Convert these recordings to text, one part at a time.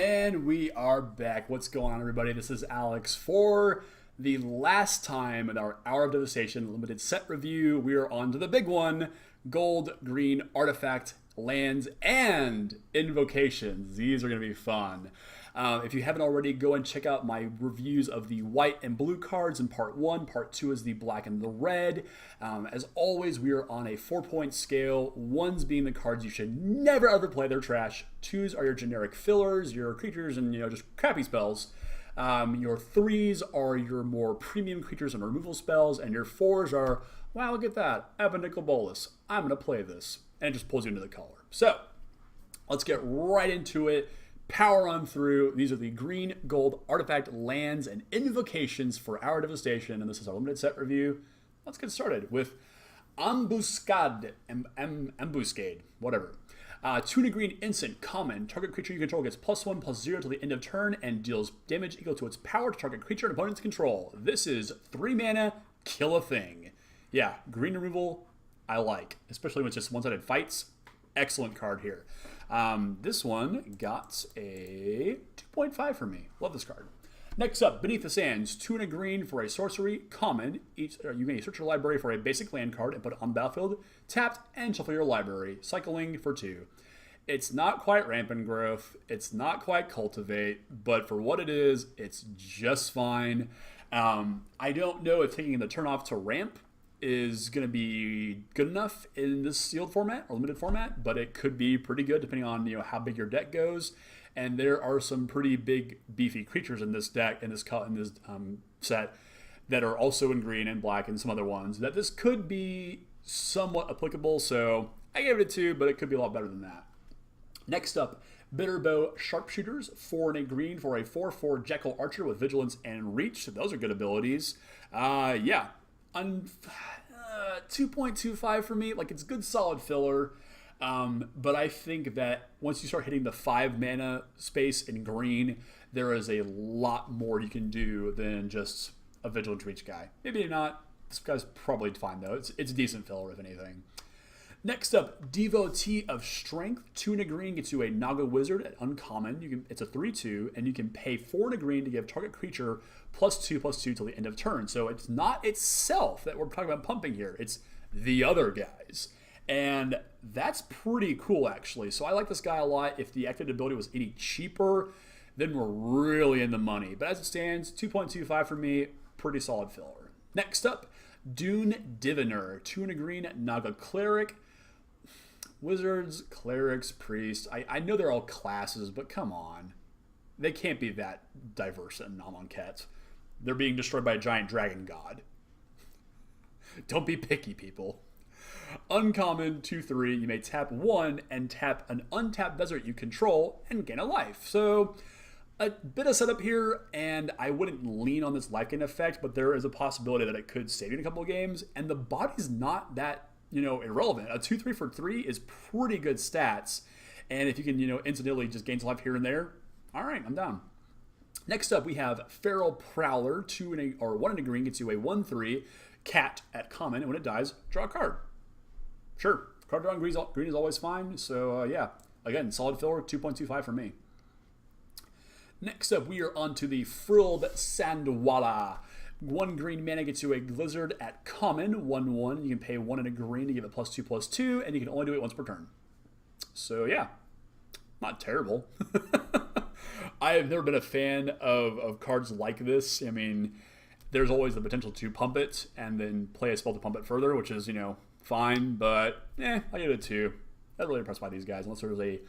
And we are back. What's going on, everybody? This is Alex for the last time in our Hour of Devastation limited set review. We are on to the big one: gold, green, artifact, lands, and invocations. These are going to be fun. If you haven't already, go and check out my reviews of the white and blue cards in part 1. Part 2 is the black and the red. As always, we are on a 4-point scale. 1s being the cards you should never ever play, they're trash. 2s are your generic fillers, your creatures, and just crappy spells. Your 3s are your more premium creatures and removal spells, and your 4s are, wow, look at that, I have a nickel bolus, I'm going to play this. And it just pulls you into the color. So, let's get right into it. Power on through. These are the green, gold, artifact, lands, and invocations for Hour of Devastation, and this is our limited set review. Let's get started with Ambuscade, Ambuscade, whatever. 2 and a green instant, common. Target creature you control gets +1/+0 till the end of turn and deals damage equal to its power to target creature and opponent's control. This is 3 mana, kill a thing. Yeah, green removal, I like, especially when it's just one-sided fights. Excellent card here. This one got a 2.5 for me. Love this card. Next up, Beneath the Sands. 2 and a green for a sorcery, common. You may search your library for a basic land card and put it on the battlefield, tapped, and shuffle your library, cycling for 2. It's not quite Rampant Growth. It's not quite Cultivate, but for what it is, it's just fine. I don't know if taking the turn off to ramp is going to be good enough in this sealed format or limited format, but it could be pretty good depending on how big your deck goes. And there are some pretty big beefy creatures in this deck, in this set, that are also in green and black and some other ones that this could be somewhat applicable. So I gave it a 2, but it could be a lot better than that. Next up, Bitterbow Sharpshooters. 4 and a green for a 4/4 Jackal Archer with Vigilance and Reach. Those are good abilities. 2.25 for me. Like, it's good solid filler, but I think that once you start hitting the 5 mana space in green, there is a lot more you can do than just a Vigilant Reach guy. Maybe not. This guy's probably fine though. It's a decent filler if anything. Next up, Devotee of Strength. 2 and a green gets you a Naga Wizard at uncommon. It's a 3/2, and you can pay 4 and a green to give target creature +2/+2 till the end of turn. So it's not itself that we're talking about pumping here. It's the other guys. And that's pretty cool, actually. So I like this guy a lot. If the activated ability was any cheaper, then we're really in the money. But as it stands, 2.25 for me, pretty solid filler. Next up, Dune Diviner. 2 and a green, Naga Cleric. Wizards, clerics, priests. I know they're all classes, but come on. They can't be that diverse in Amonkhet. They're being destroyed by a giant dragon god. Don't be picky, people. Uncommon, 2/3. You may tap 1 and tap an untapped desert you control and gain a life. So a bit of setup here, and I wouldn't lean on this life gain effect, but there is a possibility that it could save you in a couple of games, and the body's not that irrelevant. A 2/3 for 3 is pretty good stats. And if you can, incidentally just gain some life here and there, all right, I'm down. Next up, we have Feral Prowler. 1 and a green gets you a 1/3 cat at common. And when it dies, draw a card. Sure, card drawing green is always fine. So yeah, again, solid filler, 2.25 for me. Next up, we are on to the Frilled Sandwala. 1 green mana gets you a Blizzard at common, 1/1. You can pay 1 and a green to give it +2/+2, and you can only do it once per turn. So yeah, not terrible. I have never been a fan of cards like this. I mean, there's always the potential to pump it and then play a spell to pump it further, which is, fine, but I give it a 2. I'm not really impressed by these guys, unless there's a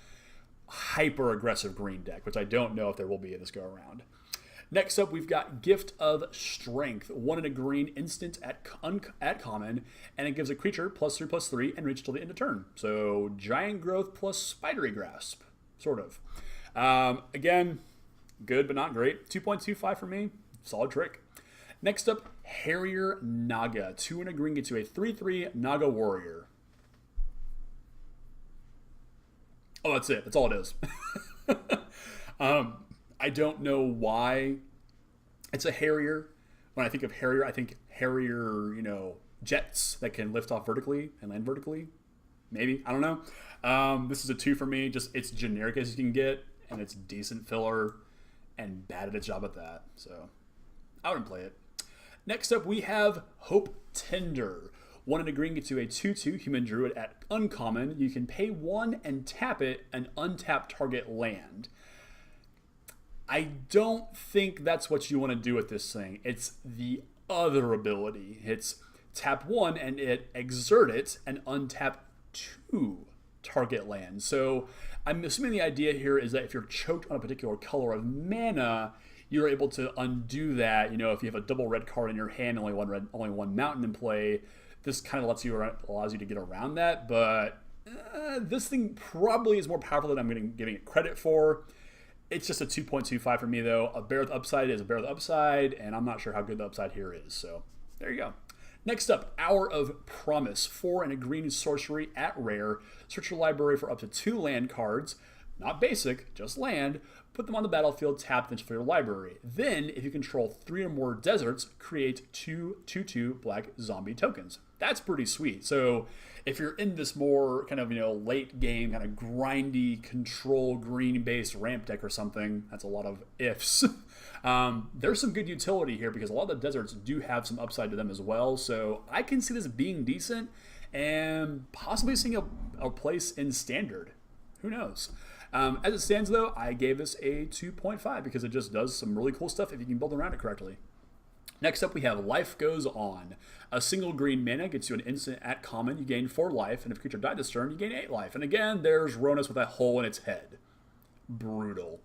hyper-aggressive green deck, which I don't know if there will be in this go-around. Next up, we've got Gift of Strength. 1 and a green instant at common, and it gives a creature +3/+3 and reach till the end of turn. So Giant Growth plus Spidery Grasp, sort of. Again, good but not great. 2.25 for me, solid trick. Next up, Harrier Naga. 2 and a green gets you a 3/3 Naga Warrior. Oh, that's it. That's all it is. I don't know why it's a Harrier. When I think of Harrier, I think Harrier, jets that can lift off vertically and land vertically. Maybe. I don't know. This is a 2 for me. Just it's generic as you can get. and it's decent filler and bad at its job at that. So I wouldn't play it. Next up, we have Hope Tender. 1 and a green gets you a 2/2 human druid at uncommon. You can pay 1 and tap it, and untap target land. I don't think that's what you want to do with this thing. It's the other ability. It's tap 1 and it exert it and untap 2 target land. So I'm assuming the idea here is that if you're choked on a particular color of mana, you're able to undo that. You know, if you have a double red card in your hand, only one red, only one mountain in play, this kind of allows you to get around that. But this thing probably is more powerful than I'm giving it credit for. It's just a 2.25 for me, though. A bear with upside is a bear with upside, and I'm not sure how good the upside here is. So there you go. Next up, Hour of Promise. 4 and a green sorcery at rare. Search your library for up to 2 land cards. Not basic, just land. Put them on the battlefield, tapped into your library. Then, if you control 3 or more deserts, create 2/2 black zombie tokens. That's pretty sweet. So if you're in this more kind of, late game, kind of grindy, control green-based ramp deck or something, that's a lot of ifs. There's some good utility here because a lot of the deserts do have some upside to them as well. So I can see this being decent and possibly seeing a place in standard. Who knows? As it stands, though, I gave this a 2.5 because it just does some really cool stuff if you can build around it correctly. Next up, we have Life Goes On. A single green mana gets you an instant at common. You gain 4 life, and if a creature died this turn, you gain 8 life. And again, there's Ronus with that hole in its head. Brutal.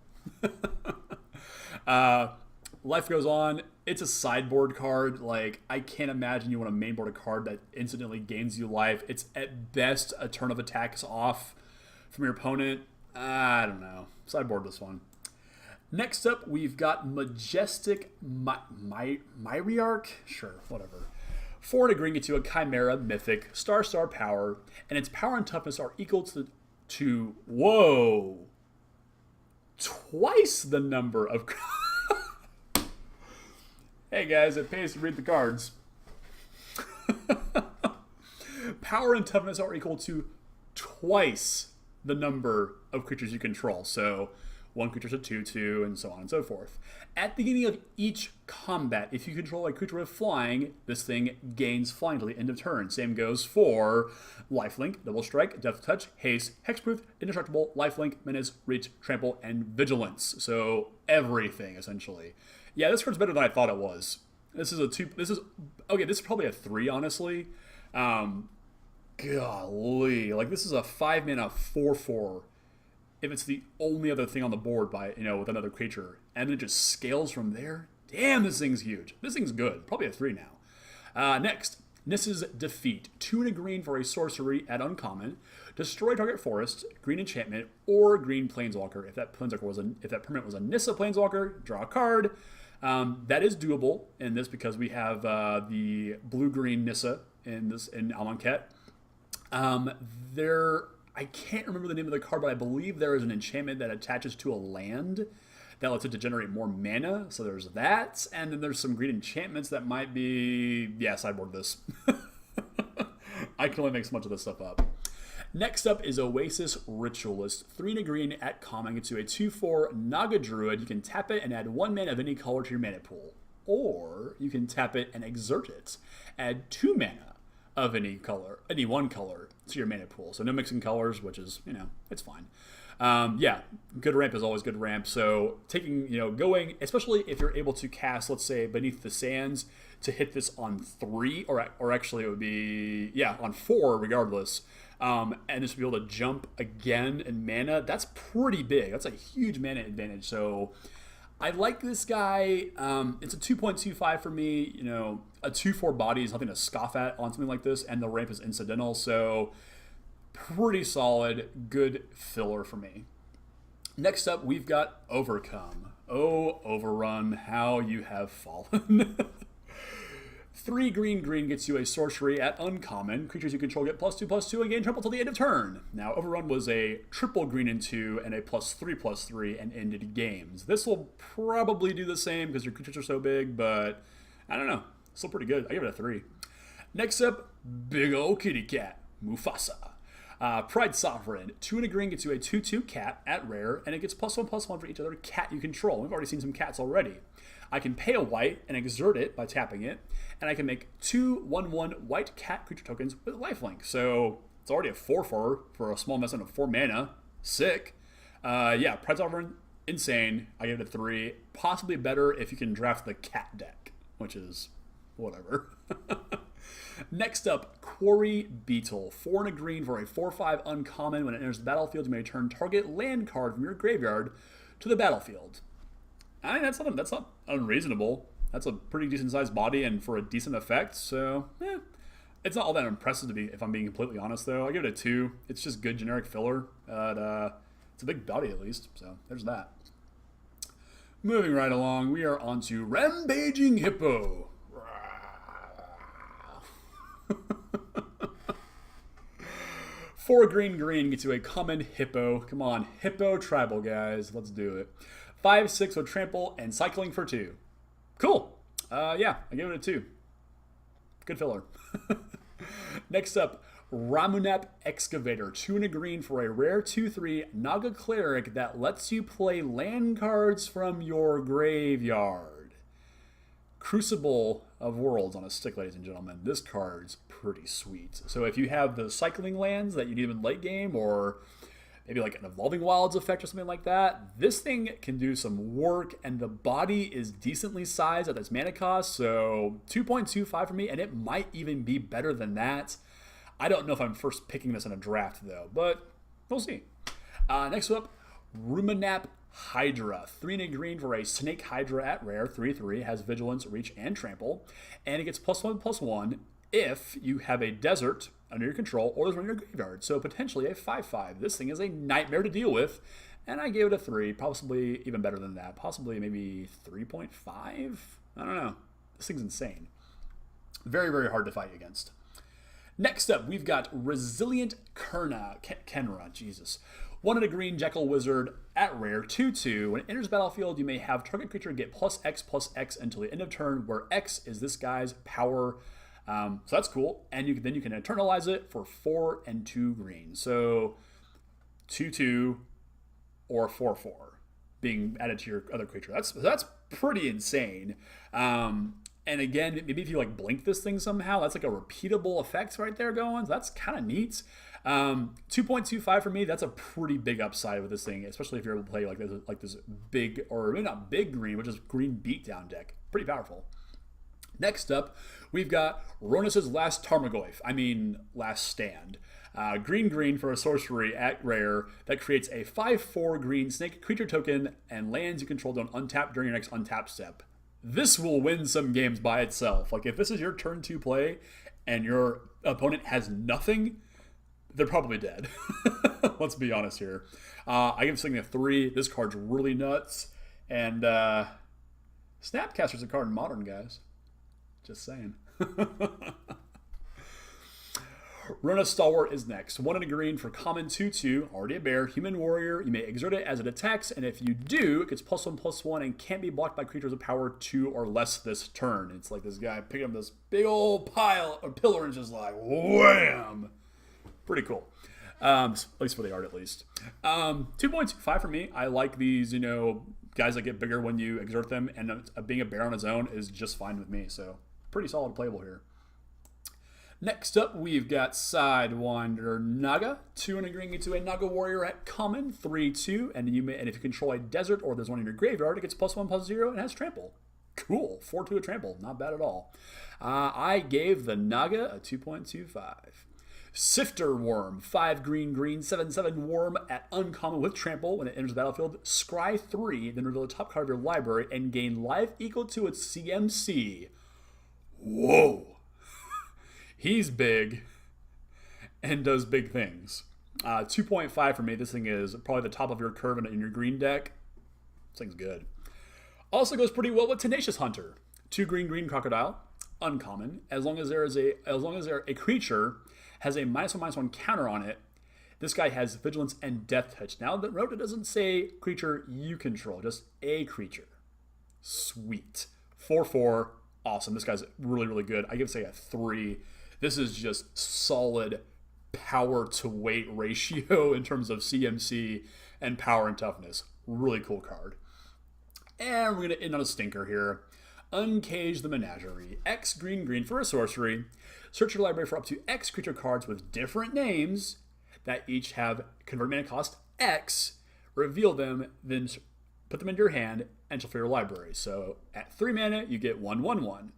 Life Goes On. It's a sideboard card. Like, I can't imagine you want to mainboard a card that instantly gains you life. It's at best a turn of attacks off from your opponent. I don't know. Sideboard this one. Next up, we've got Majestic Myriarch? Sure, whatever. 4 and a green gets you a Chimera Mythic, star power, and its power and toughness are equal to whoa, twice the number of... Hey guys, it pays to read the cards. Power and toughness are equal to twice the number of creatures you control. So one creature's a 2/2, and so on and so forth. At the beginning of each combat, if you control a creature with flying, this thing gains flying till the end of turn. Same goes for Lifelink, Double Strike, Death Touch, Haste, Hexproof, Indestructible, Lifelink, Menace, Reach, Trample, and Vigilance. So everything, essentially. Yeah, this card's better than I thought it was. This is probably a 3, honestly. Golly, like this is a 5 mana 4/4. If it's the only other thing on the board with another creature, and then it just scales from there. Damn, this thing's huge. This thing's good. Probably a 3 now. Next, Nissa's Defeat. 2 and a green for a sorcery at uncommon. Destroy target forest, green enchantment, or green planeswalker. If that permanent was a Nissa planeswalker, draw a card. That is doable in this because we have the blue-green Nissa in Amonkhet. I can't remember the name of the card, but I believe there is an enchantment that attaches to a land that lets it to generate more mana. So there's that, and then there's some green enchantments that might be... Yeah, sideboard this. I can only make so much of this stuff up. Next up is Oasis Ritualist. 3 and a green at common gets you a 2/4 Naga Druid. You can tap it and add 1 mana of any color to your mana pool. Or you can tap it and exert it. Add 2 mana of any one color to your mana pool. So no mixing colors, which is, it's fine. Yeah, good ramp is always good ramp. So going, especially if you're able to cast, let's say, Beneath the Sands to hit this on 3, or actually it would be, on 4 regardless. And just be able to jump again in mana, that's pretty big. That's a huge mana advantage. So I like this guy. It's a 2.25 for me. A 2/4 body is nothing to scoff at on something like this, and the ramp is incidental. So pretty solid, good filler for me. Next up, we've got Overcome. Oh, Overrun, how you have fallen. 3 green gets you a sorcery at uncommon. Creatures you control get +2/+2 and gain trample till the end of turn. Now, Overrun was a triple green and 2 and a +3/+3 and ended games. This will probably do the same because your creatures are so big, but I don't know. Still pretty good. I give it a 3. Next up, big ol' kitty cat, Mufasa. Pride Sovereign, 2 and a green gets you a 2/2 cat at rare, and it gets +1/+1 for each other cat you control. We've already seen some cats already. I can pay a white and exert it by tapping it, and I can make 2/1/1 white cat creature tokens with lifelink. So it's already a 4/4 for a small investment of 4 mana. Sick. Yeah, Pride Sovereign, insane. I give it a 3. Possibly better if you can draft the cat deck, which is whatever. Next up, Quarry Beetle. 4 and a green for a 4/5 uncommon. When it enters the battlefield, you may return target land card from your graveyard to the battlefield. I mean, that's not unreasonable. That's a pretty decent sized body and for a decent effect. So, it's not all that impressive to be, if I'm being completely honest. Though I give it a 2. It's just good generic filler. It's a big body at least. So there's that. Moving right along, we are on to Rampaging Hippo. 4 green gets you a common hippo. Come on, hippo tribal guys. Let's do it. 5/6 with trample and cycling for 2. Cool. Yeah, I give it a 2. Good filler. Next up, Ramunap Excavator. 2 and a green for a rare 2/3 Naga Cleric that lets you play land cards from your graveyard. Crucible of Worlds on a stick, ladies and gentlemen. This card's pretty sweet. So if you have the cycling lands that you need in late game, or maybe like an Evolving Wilds effect or something like that, this thing can do some work, and the body is decently sized at its mana cost, so 2.25 for me, and it might even be better than that. I don't know if I'm first picking this in a draft, though, but we'll see. Next up, Ruminap Hydra. 3 and a green for a Snake Hydra at rare. 3/3, has Vigilance, Reach, and Trample, and it gets +1/+1 if you have a desert under your control or there's one in your graveyard, so potentially a 5/5. This thing is a nightmare to deal with, and I gave it a 3, possibly even better than that, possibly maybe 3.5? I don't know. This thing's insane. Very, very hard to fight against. Next up, we've got Resilient Kenra, Jesus. 1 and a green Jekyll Wizard at rare, 2/2. When it enters the battlefield, you may have target creature get +X/+X until the end of turn, where X is this guy's power. So that's cool. And then you can internalize it for 4 and 2 green. So 2/2 or 4/4 being added to your other creature. That's pretty insane. And again, maybe if you like blink this thing somehow, that's like a repeatable effect right there going. So that's kind of neat. 2.25 for me. That's a pretty big upside with this thing, especially if you're able to play like this big, or maybe not big green, which is green beatdown deck. Pretty powerful. Next up, we've got Ronus's Last Stand. Green for a sorcery at rare that creates a 5/4 green snake creature token, and lands you control don't untap during your next untap step. This will win some games by itself. Like, if this is your turn 2 play and your opponent has nothing, they're probably dead. Let's be honest here. I give this thing a 3. This card's really nuts. And Snapcaster's a card in Modern, guys. Just saying. Rona Stalwart is next. 1 and a green for common 2/2, already a bear, human warrior. You may exert it as it attacks, and if you do, it gets +1/+1 and can't be blocked by creatures of power 2 or less this turn. It's like this guy picking up this big old pile or pillar and just like wham. Pretty cool. At least for the art, at least. 2.25 for me. I like these, guys that get bigger when you exert them, and being a bear on his own is just fine with me. So pretty solid playable here. Next up, we've got Sidewinder Naga. 2 and a green into a Naga Warrior at common, 3/2, and if you control a desert or there's one in your graveyard, it gets +1/+0 and has trample. Cool, 4/2 with trample, not bad at all. I gave the Naga a 2.25. Sifter Worm, 5 green, 7/7 worm at uncommon with trample. When it enters the battlefield, scry 3, then reveal the top card of your library and gain life equal to its CMC. Whoa. He's big and does big things. 2.5 for me. This thing is probably the top of your curve in your green deck. This thing's good. Also goes pretty well with Tenacious Hunter. 2 green crocodile, uncommon. As long as a creature has a -1/-1 counter on it, this guy has vigilance and death touch. Now the Rota doesn't say creature you control, just a creature. Sweet. 4/4, awesome. This guy's really, really good. I give say a 3. This is just solid power to weight ratio in terms of CMC and power and toughness. Really cool card. And we're going to end on a stinker here. Uncage the Menagerie. X green for a sorcery. Search your library for up to X creature cards with different names that each have convert mana cost X. Reveal them, then put them into your hand and shuffle your library. So at 3 mana, you get 1/1/1.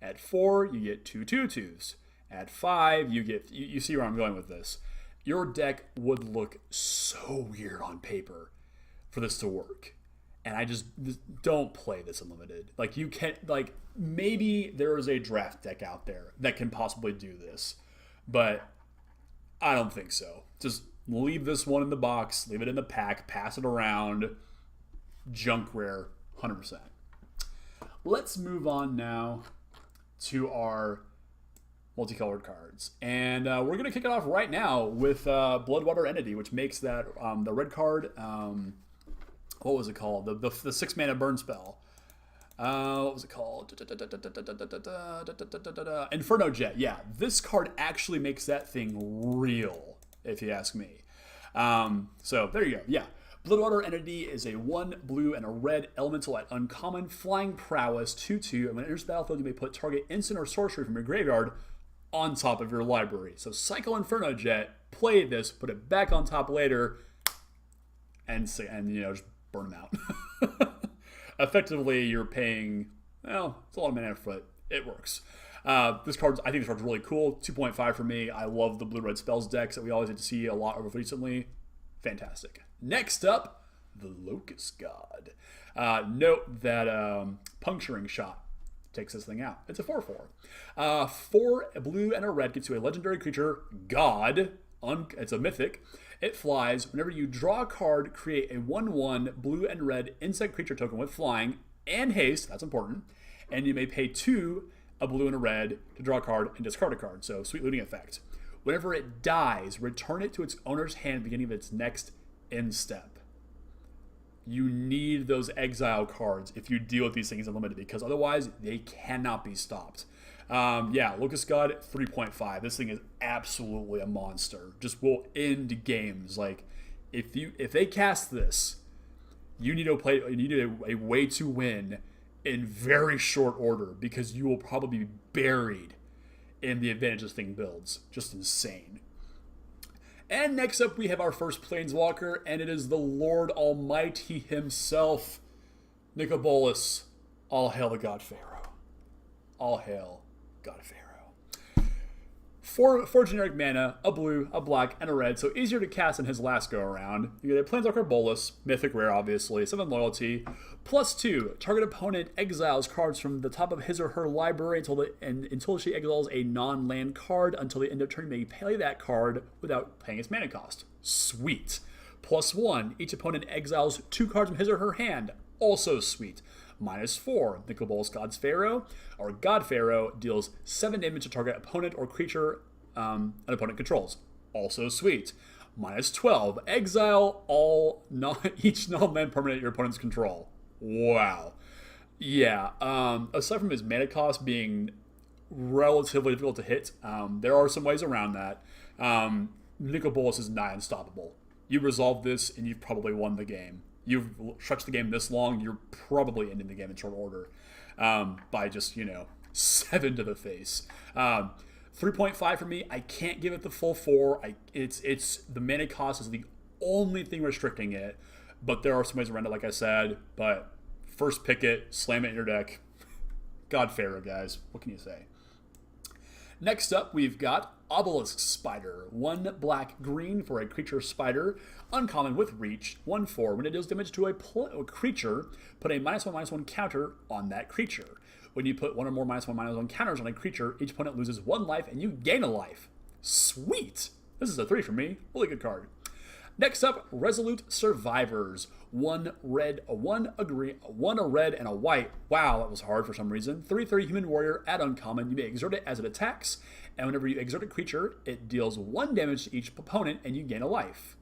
At 4, you get 2/2/2s. At 5, you get... You see where I'm going with this. Your deck would look so weird on paper for this to work. And I just don't play this unlimited. Like, you can't... Like, maybe there is a draft deck out there that can possibly do this. But I don't think so. Just leave this one in the box, leave it in the pack, pass it around. Junk rare, 100%. Let's move on now to our multicolored cards. And we're going to kick it off right now with Bloodwater Entity, which makes that the red card... what was it called? The 6 mana burn spell. What was it called? Inferno Jet. Yeah, this card actually makes that thing real, if you ask me. So there you go. Yeah. Bloodwater Entity is a 1 blue and a red elemental at uncommon, flying prowess, 2/2, and when it enters the battlefield, you may put target instant or sorcery from your graveyard on top of your library. So cycle Inferno Jet, play this, put it back on top later, and you know, just burn them out. Effectively, you're paying, well, it's a lot of mana for it. It works. I think this card's really cool. 2.5 for me. I love the blue-red spells decks that we always get to see a lot of recently. Fantastic. Next up, the Locust God. Note that Puncturing Shot takes this thing out. It's a 4/4. 4 blue and a red gets you a legendary creature, God. It's a mythic. It flies. Whenever you draw a card, create a 1/1 blue and red insect creature token with flying and haste. That's important. And you may pay 2, a blue and a red, to draw a card and discard a card. So, sweet looting effect. Whenever it dies, return it to its owner's hand at the beginning of its next end step. You need those exile cards if you deal with these things unlimited, because otherwise they cannot be stopped. Locust God, 3.5. This thing is absolutely a monster. Just will end games. Like, if they cast this, you need a way to win in very short order, because you will probably be buried in the advantage this thing builds. Just insane. And next up, we have our first Planeswalker, and it is the Lord Almighty himself, Nicobolus. All hail the God Pharaoh. All hail God Pharaoh. 4 generic mana, a blue, a black, and a red, so easier to cast than his last go-around. You get a Planeswalker Bolus, mythic rare obviously, 7 loyalty, +2, target opponent exiles cards from the top of his or her library until she exiles a non-land card. Until the end of turn, you may play that card without paying its mana cost. Sweet. +1, each opponent exiles 2 cards from his or her hand. Also sweet. -4, Nicobolus God Pharaoh deals 7 damage to target opponent or creature an opponent controls. Also sweet. -12, exile each non-land permanent your opponent's control. Wow. Yeah, aside from his mana cost being relatively difficult to hit, there are some ways around that. Nicobolus is nigh unstoppable. You resolve this and you've probably won the game. You've stretched the game this long, you're probably ending the game in short order by just, 7 to the face. 3.5 for me. I can't give it the full 4. It's the mana cost is the only thing restricting it, but there are some ways around it, like I said. But first pick it, slam it in your deck. God Pharaoh, guys. What can you say? Next up, we've got Obelisk Spider. 1 black green for a creature spider. Uncommon with reach. 1/4. When it deals damage to a creature, put a -1/-1 counter on that creature. When you put 1 or more -1/-1 counters on a creature, each opponent loses 1 life and you gain a life. Sweet! This is a 3 for me. Really good card. Next up, Resolute Survivors. 1 red, a red, and a white. Wow, that was hard for some reason. 3/3 Human Warrior at uncommon. You may exert it as it attacks, and whenever you exert a creature, it deals 1 damage to each opponent, and you gain a life.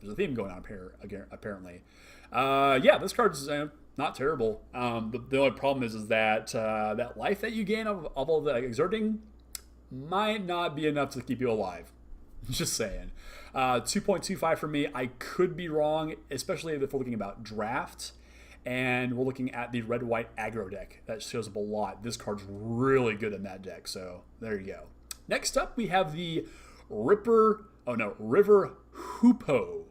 There's a theme going on here, apparently. This card's not terrible. The only problem is that that life that you gain of all the exerting might not be enough to keep you alive. Just saying. 2.25 for me. I could be wrong, especially if we're looking about draft. And we're looking at the red-white aggro deck. That shows up a lot. This card's really good in that deck, so there you go. Next up, we have the River Hoopoe.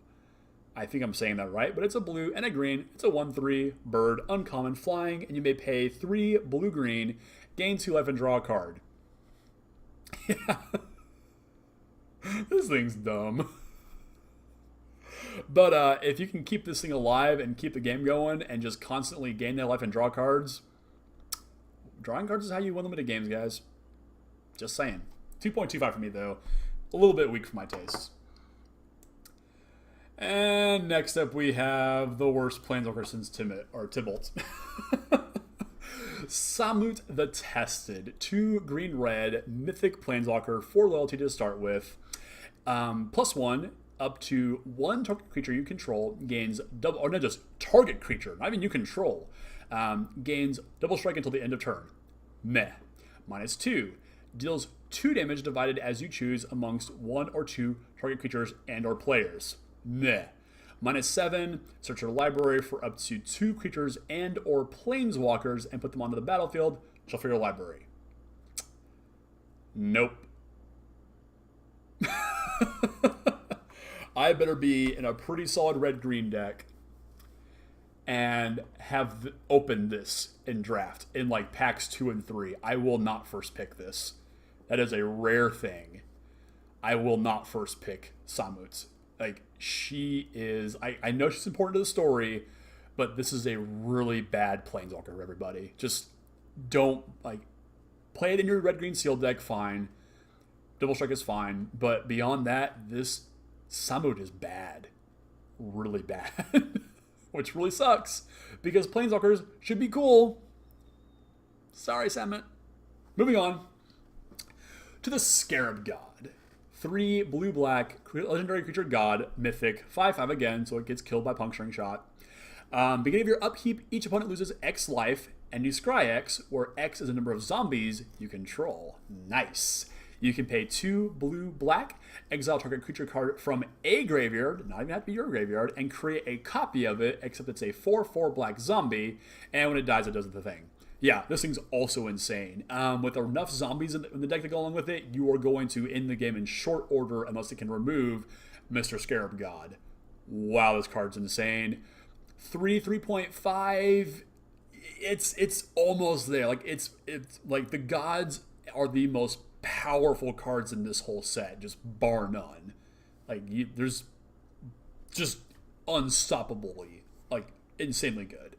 I think I'm saying that right, but it's a blue and a green. It's a 1/3 bird, uncommon, flying, and you may pay 3 blue-green, gain 2 life, and draw a card. Yeah. This thing's dumb. But if you can keep this thing alive and keep the game going and just constantly gain that life and draw cards, drawing cards is how you win limited games, guys. Just saying. 2.25 for me, though. A little bit weak for my tastes. And next up, we have the worst Planeswalker since Tibalt. Samut the Tested. 2 green-red, mythic Planeswalker, 4 loyalty to start with. +1, up to 1 target creature you control gains double, or not just target creature, not even you control, gains double strike until the end of turn. Meh. -2, deals 2 damage divided as you choose amongst 1 or 2 target creatures and or players. Meh. -7, search your library for up to 2 creatures and or planeswalkers and put them onto the battlefield. Shuffle your library. Nope. I better be in a pretty solid red-green deck and have opened this in draft in like packs 2 and 3. I will not first pick this. That is a rare thing. I will not first pick Samut. Like, she is... I know she's important to the story, but this is a really bad Planeswalker, everybody. Just don't, like... Play it in your red-green sealed deck, fine. Double Strike is fine. But beyond that, this Samut is bad. Really bad. Which really sucks, because Planeswalkers should be cool. Sorry, Samut. Moving on to the Scarab God. 3 blue-black, legendary creature god, mythic, 5/5 again, so it gets killed by puncturing shot. Beginning of your upkeep, each opponent loses X life, and you scry X, where X is the number of zombies you control. Nice. You can pay 2 blue-black, exile target creature card from a graveyard, not even have to be your graveyard, and create a copy of it, except it's a 4/4 black zombie, and when it dies, it does the thing. Yeah, this thing's also insane. With enough zombies in the deck to go along with it, you are going to end the game in short order unless it can remove Mr. Scarab God. Wow, this card's insane. 3.5. It's almost there. Like it's like the gods are the most powerful cards in this whole set, just bar none. Like there's just unstoppably, like insanely good.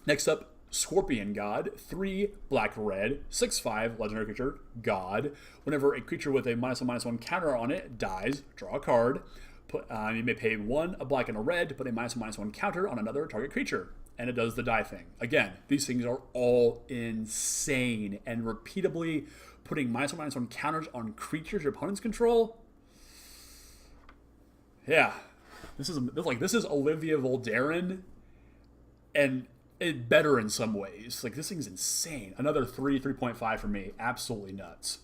Next up, Scorpion God, 3 black-red, 6/5 legendary creature, God. Whenever a creature with a -1/-1 counter on it dies, draw a card. You may pay 1, a black and a red, to put a -1/-1 counter on another target creature. And it does the die thing. Again, these things are all insane. And repeatedly putting -1/-1 counters on creatures your opponents control. Yeah. This is Olivia Voldaren. And it better in some ways. Like, this thing's insane. Another 3.5 for me. Absolutely nuts.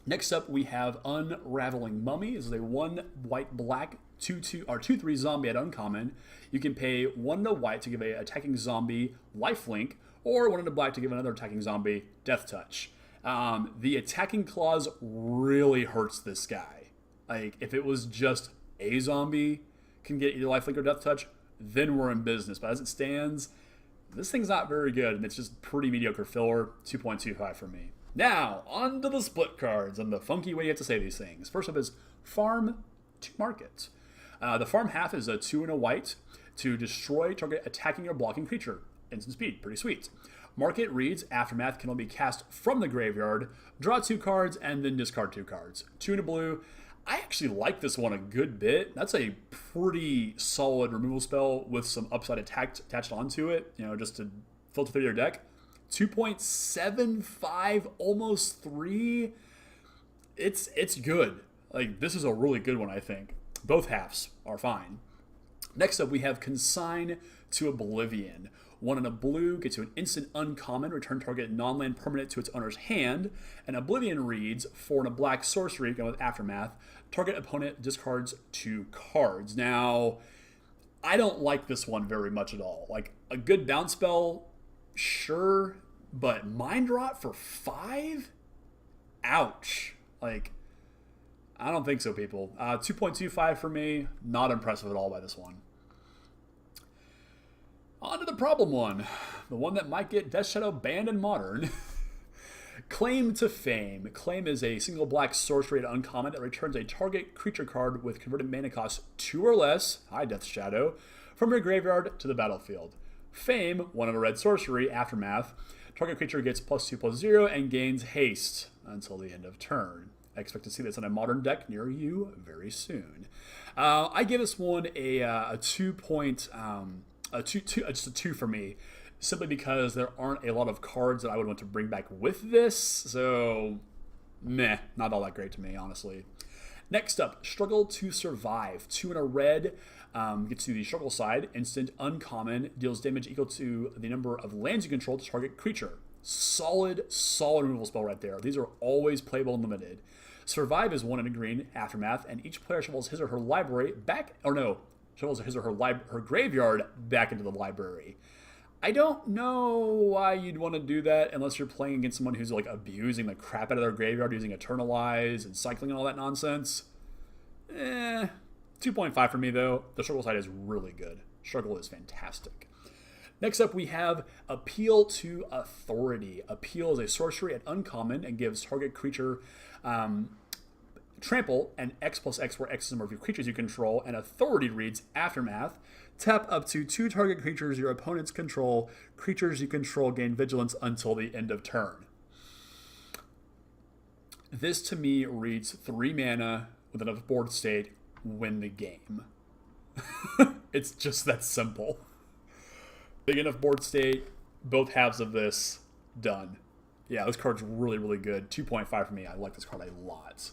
Next up, we have Unraveling Mummy. This is a 1 white-black 2/3 zombie at uncommon. You can pay 1 white to give a attacking zombie lifelink, or 1 black to give another attacking zombie death touch. The attacking clause really hurts this guy. Like, if it was just a zombie can get either lifelink or death touch, then we're in business. But as it stands, this thing's not very good, and it's just pretty mediocre filler. 2.25 for me. Now, on to the split cards and the funky way you have to say these things. First up is Farm to Market. The farm half is a 2 and a white to destroy target attacking or blocking creature. Instant speed, pretty sweet. Market reads, Aftermath can only be cast from the graveyard, draw 2 cards, and then discard 2 cards. 2 and a blue. I actually like this one a good bit. That's a pretty solid removal spell with some upside attached onto it, just to filter through your deck. 2.75, almost 3. It's good. Like, this is a really good one, I think. Both halves are fine. Next up, we have Consign to Oblivion. 1 and a blue gets you an instant uncommon, return target non-land permanent to its owner's hand. And Oblivion reads 4 and a black sorcery, going with Aftermath. Target opponent discards 2 cards. Now, I don't like this one very much at all. Like, a good bounce spell, sure, but Mind Rot for 5? Ouch. Like, I don't think so, people. 2.25 for me. Not impressive at all by this one. On to the problem one. The one that might get Death Shadow banned in Modern. Claim to Fame. Claim is a single black sorcery at uncommon that returns a target creature card with converted mana cost 2 or less, hi Death Shadow, from your graveyard to the battlefield. Fame, 1 of a red sorcery, Aftermath. Target creature gets +2/+0 and gains haste until the end of turn. I expect to see this in a Modern deck near you very soon. I give this one a 2 point, just a 2 for me, simply because there aren't a lot of cards that I would want to bring back with this. So, meh, not all that great to me, honestly. Next up, Struggle to Survive. 2 and a red gets you the struggle side. Instant uncommon, deals damage equal to the number of lands you control to target creature. Solid removal spell right there. These are always playable and limited. Survive is 1 in a green, Aftermath, and each player shovels his or her library back, or no, shovels his or her graveyard back into the library. I don't know why you'd want to do that unless you're playing against someone who's like abusing the crap out of their graveyard, using Eternalize and cycling and all that nonsense. 2.5 for me though. The struggle side is really good. Struggle is fantastic. Next up we have Appeal to Authority. Appeal is a sorcery at uncommon and gives target creature trample and X+X, where X is the number of your creatures you control, and Authority reads Aftermath. Tap up to 2 target creatures your opponents control. Creatures you control gain vigilance until the end of turn. This to me reads 3 mana with enough board state, win the game. It's just that simple. Big enough board state, both halves of this, done. Yeah, this card's really, really good. 2.5 for me. I like this card a lot.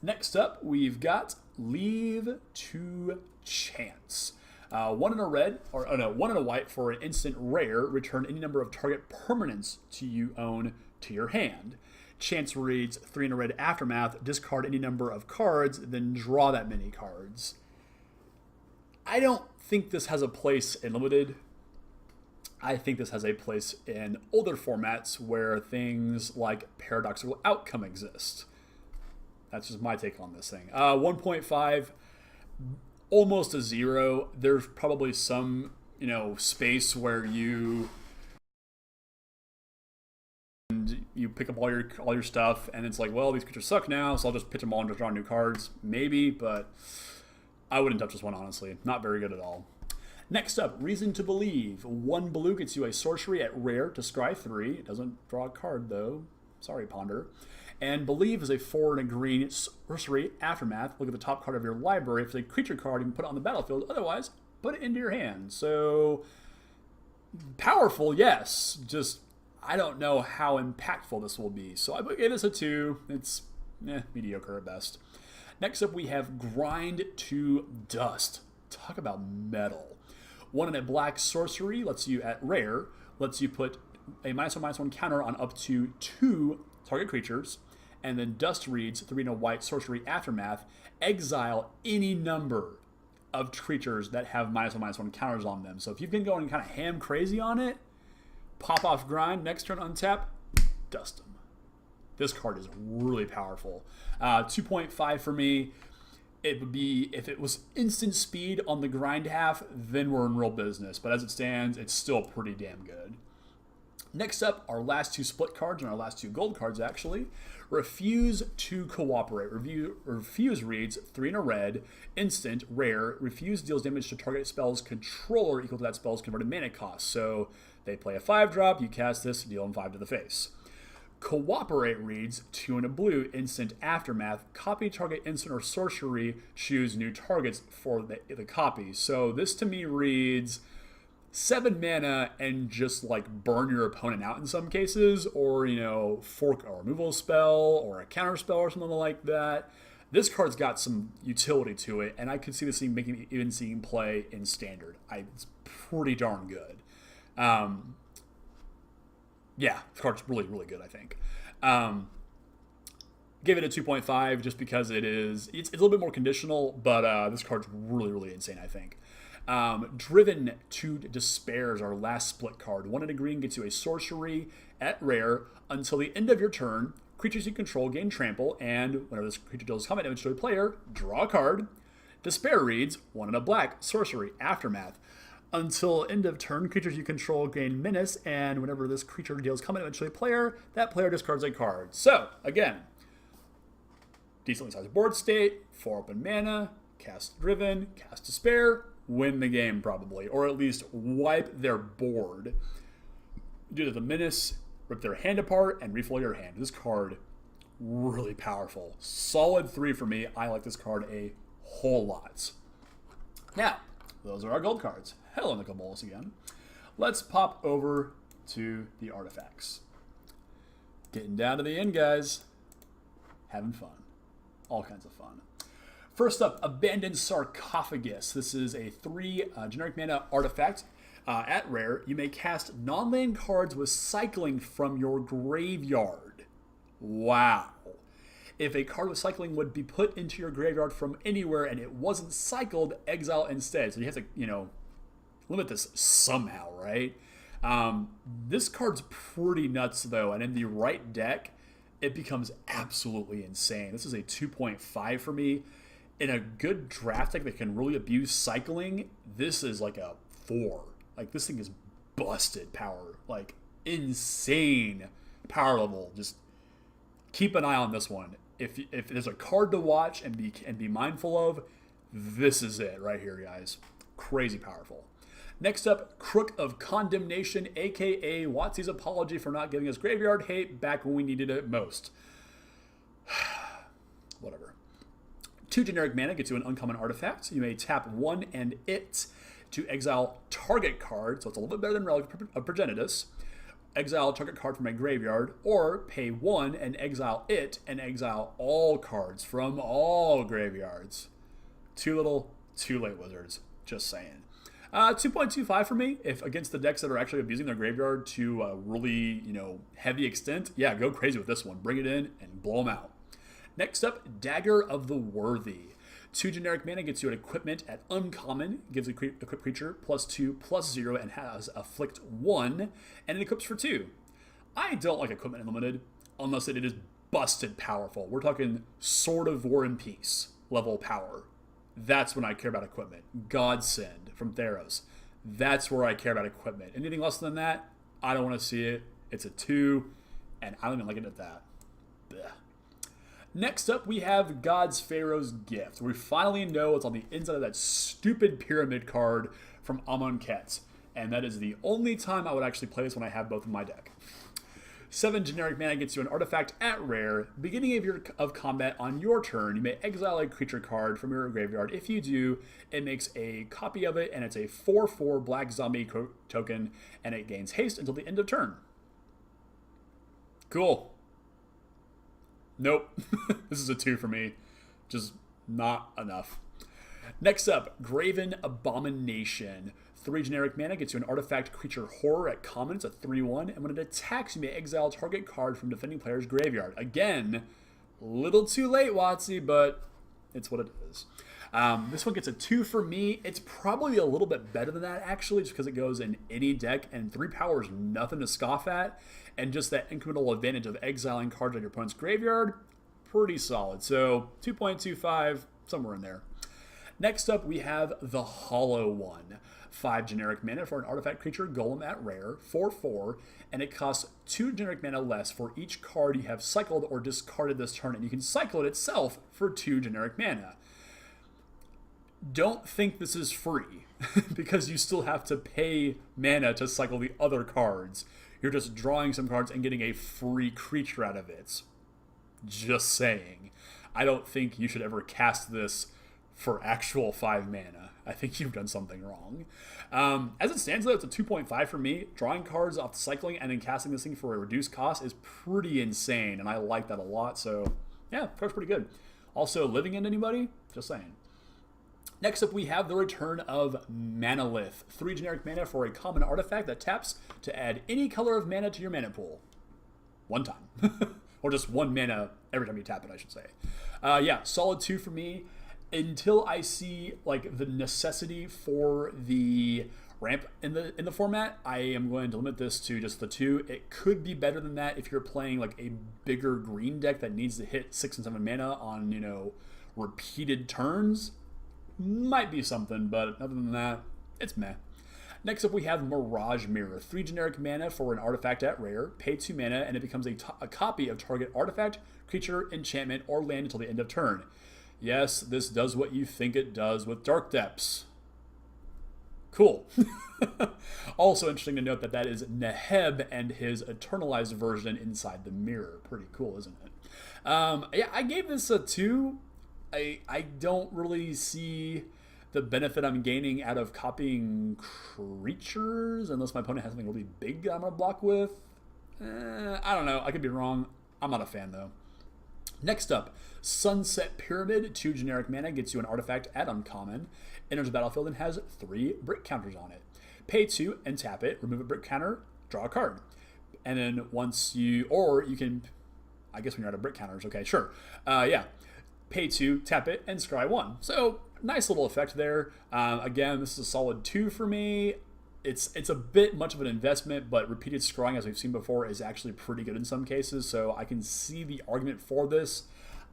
Next up, we've got Leave to Chance. 1 in a red, or 1 in a white for an instant rare. Return any number of target permanents you own to your hand. Chance reads 3 in a red Aftermath. Discard any number of cards, then draw that many cards. I don't think this has a place in Limited. I think this has a place in older formats where things like Paradoxical Outcome exist. That's just my take on this thing. 1.5, almost a 0. There's probably some, space where you pick up all your stuff, and it's like, well, these creatures suck now, so I'll just pitch them all and just draw new cards. Maybe, but I wouldn't touch this one, honestly. Not very good at all. Next up, Reason to Believe. 1 blue gets you a sorcery at rare to scry 3. It doesn't draw a card, though. Sorry, Ponder. And Believe is a 4 and a green sorcery, Aftermath. Look at the top card of your library. If it's a creature card, you can put it on the battlefield. Otherwise, put it into your hand. So, powerful, yes. Just, I don't know how impactful this will be. So I would give this a 2. It's mediocre at best. Next up, we have Grind to Dust. Talk about metal. 1 in a black sorcery, lets you at rare, lets you put a -1/-1 counter on up to 2 target creatures, and then Dust reads 3 in a white sorcery Aftermath. Exile any number of creatures that have -1/-1 counters on them. So if you've been going kind of ham crazy on it, pop off Grind, next turn untap, dust them. This card is really powerful. 2.5 for me. It would be, if it was instant speed on the grind half, then we're in real business. But as it stands, it's still pretty damn good. Next up, our last 2 split cards, and our last 2 gold cards, actually. Refuse to Cooperate. Refuse reads 3 in a red, instant, rare. Refuse deals damage to target spell's controller equal to that spell's converted mana cost. So they play a 5-drop, you cast this, deal them 5 to the face. Cooperate reads 2 in a blue, instant Aftermath. Copy target instant or sorcery, choose new targets for the copy. So this to me reads 7 mana and just like burn your opponent out in some cases, or fork a removal spell or a counter spell or something like that. This card's got some utility to it, and I could see this thing even seeing play in standard. It's pretty darn good. Yeah, this card's really, really good, I think. Give it a 2.5 just because it's a little bit more conditional, but this card's really, really insane, I think. Driven to Despair is our last split card. 1 and a green gets you a sorcery at rare. Until the end of your turn, creatures you control gain trample, and whenever this creature deals combat damage to a player, draw a card. Despair reads 1 and a black, sorcery, aftermath. Until end of turn, creatures you control gain menace, and whenever this creature deals combat damage to a player, that player discards a card. So, again, decently sized board state, 4 open mana, cast Driven, cast Despair, win the game probably, or at least wipe their board. Do the menace, rip their hand apart, and refill your hand. This card, really powerful. Solid 3 for me. I like this card a whole lot. Now, those are our gold cards. Hello, Nicol Bolas again. Let's pop over to the artifacts. Getting down to the end, guys. Having fun. All kinds of fun. First up, Abandoned Sarcophagus. This is a 3 generic mana artifact. At rare, you may cast non-land cards with cycling from your graveyard. Wow. If a card with cycling would be put into your graveyard from anywhere and it wasn't cycled, exile instead. So you have to, limit this somehow, right? This card's pretty nuts, though, and in the right deck, it becomes absolutely insane. This is a 2.5 for me. In a good draft deck that can really abuse cycling, this is like a 4. Like, this thing is busted power. Like, insane power level. Just keep an eye on this one. If there's a card to watch and be mindful of, this is it right here, guys. Crazy powerful. Next up, Crook of Condemnation, a.k.a. WotC's apology for not giving us graveyard hate back when we needed it most. Whatever. 2 generic mana gets you an uncommon artifact. You may tap 1 and it to exile target card, so it's a little bit better than Relic of Progenitus. Exile target card from a graveyard, or pay 1 and exile it, and exile all cards from all graveyards. Too little, too late, Wizards. Just saying. 2.25 for me. If against the decks that are actually abusing their graveyard to a really, heavy extent, yeah, go crazy with this one. Bring it in and blow them out. Next up, Dagger of the Worthy. 2 generic mana gets you an equipment at uncommon, gives a equipped creature +2/+0 and has afflict 1, and it equips for 2. I don't like equipment unlimited unless it is busted powerful. We're talking Sword of War and Peace level power. That's when I care about equipment. Godsend from Theros. That's where I care about equipment. Anything less than that, I don't want to see it. It's a 2, and I don't even like it at that. Blech. Next up, we have God's Pharaoh's Gift. We finally know what's on the inside of that stupid pyramid card from Amonkhet. And that is the only time I would actually play this when I have both in my deck. 7 generic mana gets you an artifact at rare. Beginning of combat on your turn, you may exile a creature card from your graveyard. If you do, it makes a copy of it, and it's a 4/4 black zombie token, and it gains haste until the end of turn. Cool. Nope. This is a 2 for me. Just not enough. Next up, Graven Abomination. 3 generic mana gets you an artifact creature horror at common. It's a 3/1, and when it attacks, you may exile target card from defending player's graveyard. Again, little too late, WotC, but it's what it is. This one gets a 2 for me. It's probably a little bit better than that, actually, just because it goes in any deck, and 3 power is nothing to scoff at, and just that incremental advantage of exiling cards on your opponent's graveyard, pretty solid. So 2.25, somewhere in there. Next up, we have the Hollow One. 5 generic mana for an artifact creature, Golem at rare, 4/4, and it costs 2 generic mana less for each card you have cycled or discarded this turn, and you can cycle it itself for 2 generic mana. Don't think this is free, because you still have to pay mana to cycle the other cards. You're just drawing some cards and getting a free creature out of it. Just saying. I don't think you should ever cast this for actual 5 mana. I think you've done something wrong. As it stands, though, it's a 2.5 for me. Drawing cards off the cycling and then casting this thing for a reduced cost is pretty insane, and I like that a lot. So, yeah, card's pretty good. Also, Living End, anybody? Just saying. Next up, we have the return of Manalith. 3 generic mana for a common artifact that taps to add any color of mana to your mana pool. One time. Or just 1 mana every time you tap it, I should say. Yeah, solid 2 for me. Until I see like the necessity for the ramp in the format, I am going to limit this to just the 2. It could be better than that if you're playing like a bigger green deck that needs to hit 6 and 7 mana on, you know, repeated turns. Might be something, but other than that, it's meh. Next up, we have Mirage Mirror. 3 generic mana for an artifact at rare. Pay 2 mana, and it becomes a copy of target artifact, creature, enchantment, or land until the end of turn. Yes, this does what you think it does with Dark Depths. Cool. Also interesting to note that that is Neheb and his eternalized version inside the mirror. Pretty cool, isn't it? Yeah, I gave this a 2. I don't really see the benefit I'm gaining out of copying creatures unless my opponent has something really big I'm going to block with. I don't know. I could be wrong. I'm not a fan, though. Next up, Sunset Pyramid. 2 generic mana gets you an artifact at uncommon. Enters the battlefield and has 3 brick counters on it. Pay 2 and tap it. Remove a brick counter. Draw a card. And then once you... Or you can... I guess when you're out of brick counters. Okay, sure. Yeah. Pay 2, tap it, and scry 1. So, nice little effect there. Again, this is a solid 2 for me. It's a bit much of an investment, but repeated scrying, as we've seen before, is actually pretty good in some cases, so I can see the argument for this.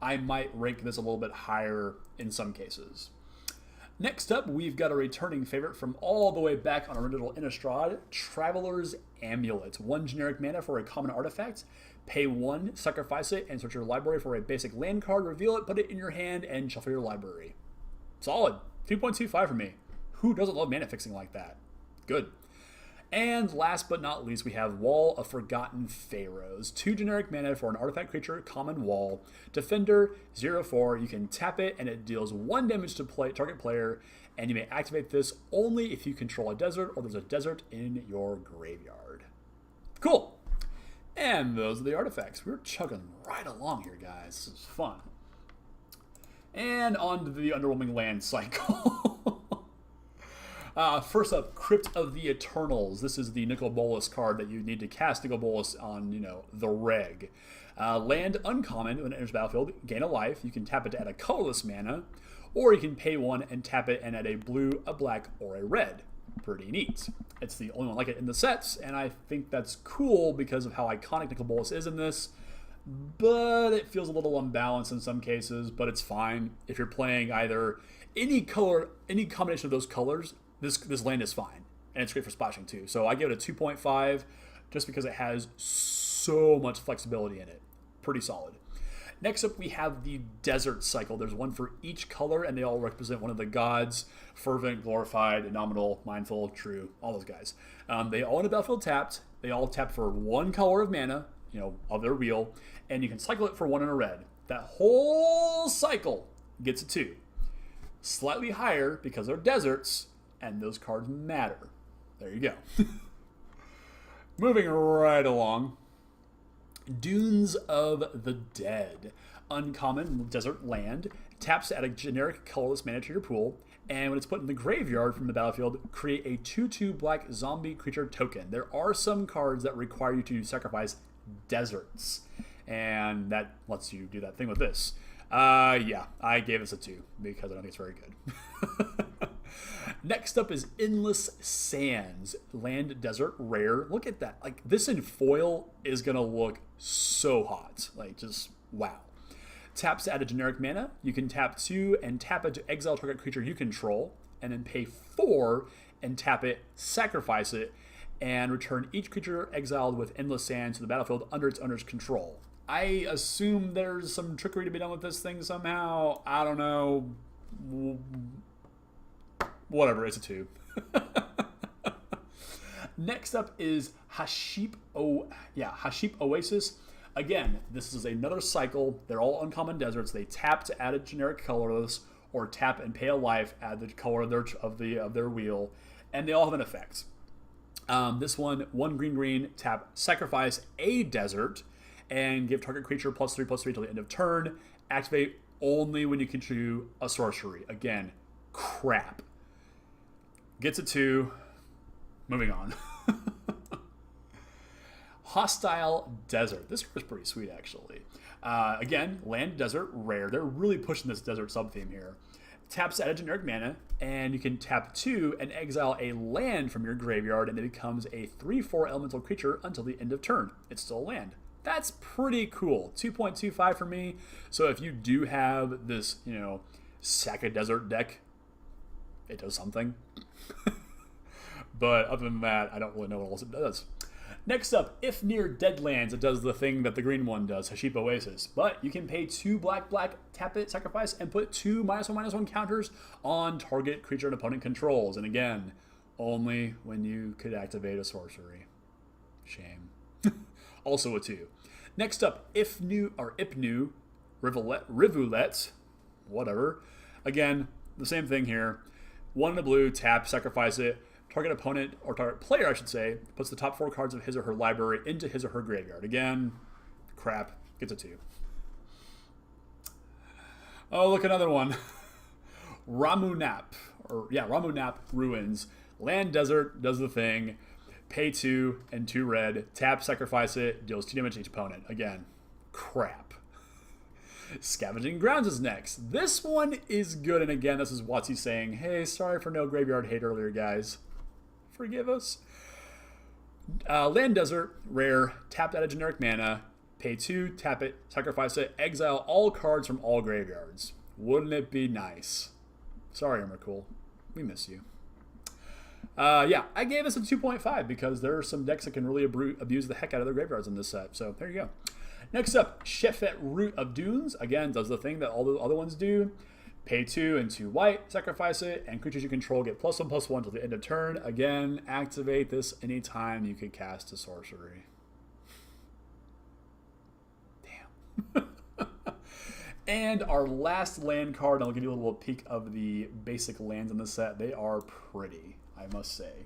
I might rank this a little bit higher in some cases. Next up, we've got a returning favorite from all the way back on original Innistrad, Traveler's Amulet. 1 generic mana for a common artifact. Pay 1, sacrifice it, and search your library for a basic land card, reveal it, put it in your hand, and shuffle your library. Solid. 2.25 for me. Who doesn't love mana fixing like that? Good. And last but not least, we have Wall of Forgotten Pharaohs. 2 generic mana for an artifact creature, common wall. Defender, 0/4. You can tap it, and it deals 1 damage to target player, and you may activate this only if you control a desert or there's a desert in your graveyard. Cool. And those are the artifacts. We're chugging right along here, guys. This is fun. And on to the underwhelming land cycle. First up, Crypt of the Eternals. This is the Nicol Bolas card that you need to cast Nicol Bolas on, you know, the reg. Land uncommon when it enters battlefield, gain a life. You can tap it to add a colorless mana, or you can pay 1 and tap it and add a blue, a black, or a red. Pretty neat. It's the only one like it in the sets, and I think that's cool because of how iconic Nicol Bolas is in this, but it feels a little unbalanced in some cases, but it's fine. If you're playing either any color, any combination of those colors, this land is fine, and it's great for splashing too. So I give it a 2.5 just because it has so much flexibility in it. Pretty solid. Next up, we have the Desert Cycle. There's 1 for each color, and they all represent one of the gods: Fervent, Glorified, Innominable, Mindful, True, all those guys. They all in the battlefield tapped. They all tap for 1 color of mana, you know, of their wheel, and you can cycle it for 1 in a red. That whole cycle gets a 2. Slightly higher because they're deserts, and those cards matter. There you go. Moving right along. Dunes of the Dead. Uncommon desert land. Taps to add a generic colorless mana to your pool, and when it's put in the graveyard from the battlefield, create a 2/2 black zombie creature token. There are some cards that require you to sacrifice deserts, and that lets you do that thing with this. Yeah, I gave this a 2 because I don't think it's very good. Next up is Endless Sands. Land, desert, rare. Look at that. Like, this in foil is going to look so hot. Like, just wow. Taps to add a generic mana. You can tap 2 and tap it to exile target creature you control, and then pay 4 and tap it, sacrifice it, and return each creature exiled with Endless Sands to the battlefield under its owner's control. I assume there's some trickery to be done with this thing somehow. I don't know. Whatever, it's a 2. Next up is Haship Oasis. Again, this is another cycle. They're all uncommon deserts. They tap to add a generic colorless, or tap and pay a life, add the color of their wheel, and they all have an effect. This one green, tap, sacrifice a desert, and give target creature +3/+3 till the end of turn. Activate only when you can do a sorcery. Again, Crap. Gets a 2. Moving on. Hostile Desert. This card's pretty sweet, actually. Again, land, desert, rare. They're really pushing this desert sub-theme here. Taps at a generic mana, and you can tap 2 and exile a land from your graveyard, and it becomes a 3/4 elemental creature until the end of turn. It's still a land. That's pretty cool. 2.25 for me. So if you do have this, Sack of Desert deck, it does something. But other than that, I don't really know what else it does. Next up, if near Deadlands, it does the thing that the green one does, Haship Oasis. But you can pay 2 black, tap it, sacrifice, and put 2 -1/-1 counters on target creature an opponent controls. And again, only when you could activate a sorcery. Shame. Also a 2. Next up, Ipnu, Rivulet, whatever. Again, the same thing here. 1 in the blue, tap, sacrifice it. Target opponent, or target player, I should say, puts the top 4 cards of his or her library into his or her graveyard. Again, crap, gets a 2. Oh, look, another one. Ramunap Ruins. Land, desert, does the thing. Pay 2 and 2 red. Tap, sacrifice it, deals 2 damage to each opponent. Again, crap. Scavenging Grounds is next. This one is good, and again, this is Watsy saying, hey, sorry for no graveyard hate earlier, guys. Forgive us. Land, desert, rare, tapped out of generic mana, pay 2, tap it, sacrifice it, exile all cards from all graveyards. Wouldn't it be nice? Sorry, Emrakul. We miss you. I gave this a 2.5 because there are some decks that can really abuse the heck out of their graveyards in this set. So there you go. Next up, Shefet Root of Dunes. Again, does the thing that all the other ones do. Pay 2 and 2 white, sacrifice it, and creatures you control get +1/+1 till the end of turn. Again, activate this anytime you can cast a sorcery. Damn. And our last land card, I'll give you a little peek of the basic lands in the set. They are pretty, I must say.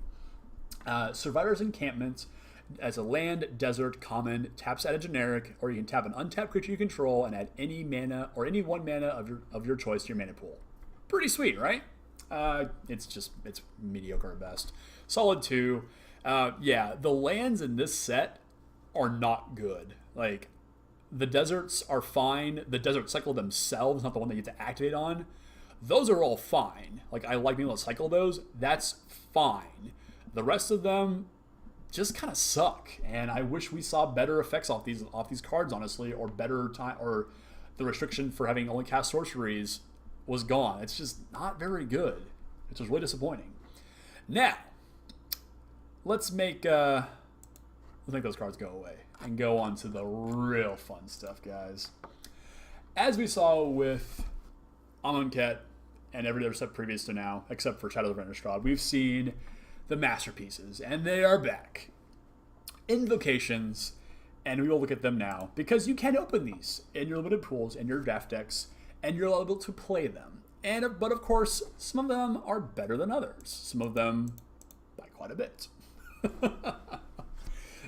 Survivor's Encampment. As a land, desert, common, taps at a generic, or you can tap an untapped creature you control and add any mana or any 1 mana of your choice to your mana pool. Pretty sweet, right? It's mediocre at best. Solid 2. The lands in this set are not good. Like, the deserts are fine. The desert cycle themselves, not the one that you get to activate on. Those are all fine. Like, I like being able to cycle those. That's fine. The rest of them just kind of suck, and I wish we saw better effects off these cards, honestly, or better time, or the restriction for having only cast sorceries was gone. It's just not very good, which is really disappointing. Now, let's make those cards go away and go on to the real fun stuff, guys. As we saw with Amonkhet and every other set previous to now, except for Shadows of Innistrad, we've seen the masterpieces, and they are back. Invocations, and we will look at them now, because you can open these in your limited pools and your draft decks, and you're able to play them. But of course, some of them are better than others. Some of them by quite a bit.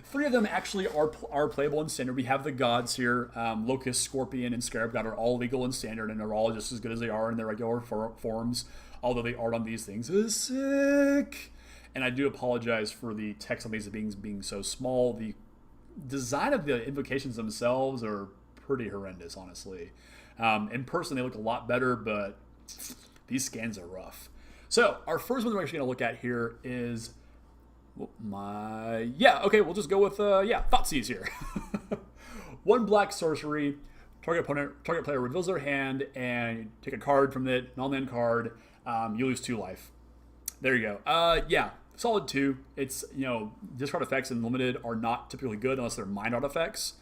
3 of them actually are playable in Standard. We have the gods here. Locust, Scorpion, and Scarab God are all legal in Standard, and they're all just as good as they are in their regular forms, although the art on these things is sick. And I do apologize for the text on these being so small. The design of the invocations themselves are pretty horrendous, honestly. In person, they look a lot better, but these scans are rough. So, our first one we're actually going to look at here is we'll just go with, Thoughtseize here. 1 black sorcery, target player reveals their hand, and you take a card from it, non-land card, you lose 2 life. There you go. Solid 2. It's, discard effects in limited are not typically good unless they're mind artifacts.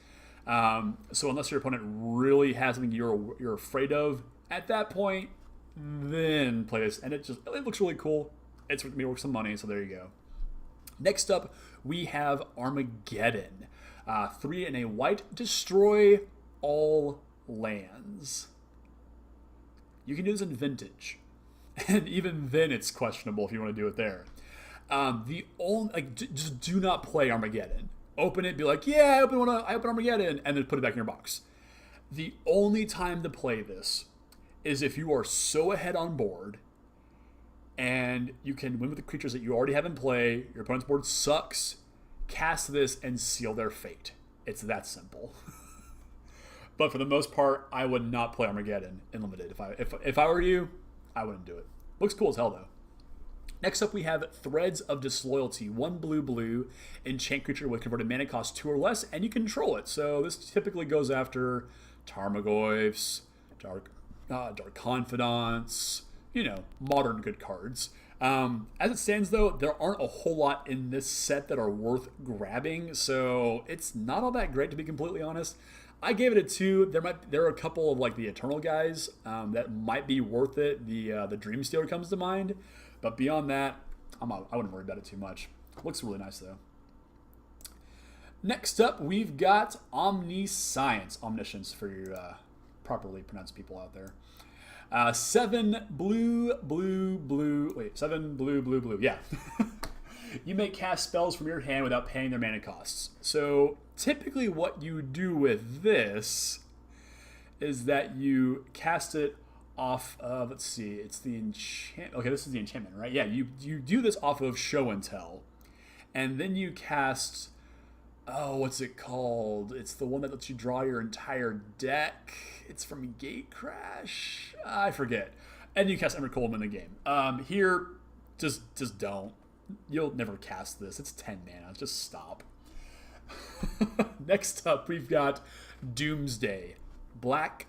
So unless your opponent really has something you're afraid of, at that point, then play this. And it looks really cool. It's going to be worth some money, so there you go. Next up, we have Armageddon. 3 and a white, destroy all lands. You can do this in Vintage. And even then, it's questionable if you want to do it there. Just do not play Armageddon. Open it, be like, yeah, I open Armageddon, and then put it back in your box. The only time to play this is if you are so ahead on board and you can win with the creatures that you already have in play. Your opponent's board sucks. Cast this and seal their fate. It's that simple. But for the most part, I would not play Armageddon in Limited. If I were you, I wouldn't do it. Looks cool as hell, though. Next up, we have Threads of Disloyalty. 1 blue, enchant creature with converted mana cost 2 or less, and you control it. So this typically goes after Tarmogoyfs, Dark Confidants, modern good cards. As it stands, though, there aren't a whole lot in this set that are worth grabbing, so it's not all that great, to be completely honest. I gave it a 2. There are a couple of like the Eternal guys that might be worth it. The Dreamstealer comes to mind, but beyond that, I wouldn't worry about it too much. Looks really nice though. Next up, we've got Omniscience, Omniscience for your properly pronounced people out there. 7 blue. Wait, 7 blue. Yeah. You may cast spells from your hand without paying their mana costs. So typically what you do with this is that you cast it off of, let's see, it's the enchant. Okay, this is the enchantment, right? Yeah, you do this off of Show and Tell. And then you cast, what's it called? It's the one that lets you draw your entire deck. It's from Gatecrash. I forget. And you cast Ember Column in the game. Here, just don't. You'll never cast this. It's 10 mana. Just stop. Next up, we've got Doomsday. Black.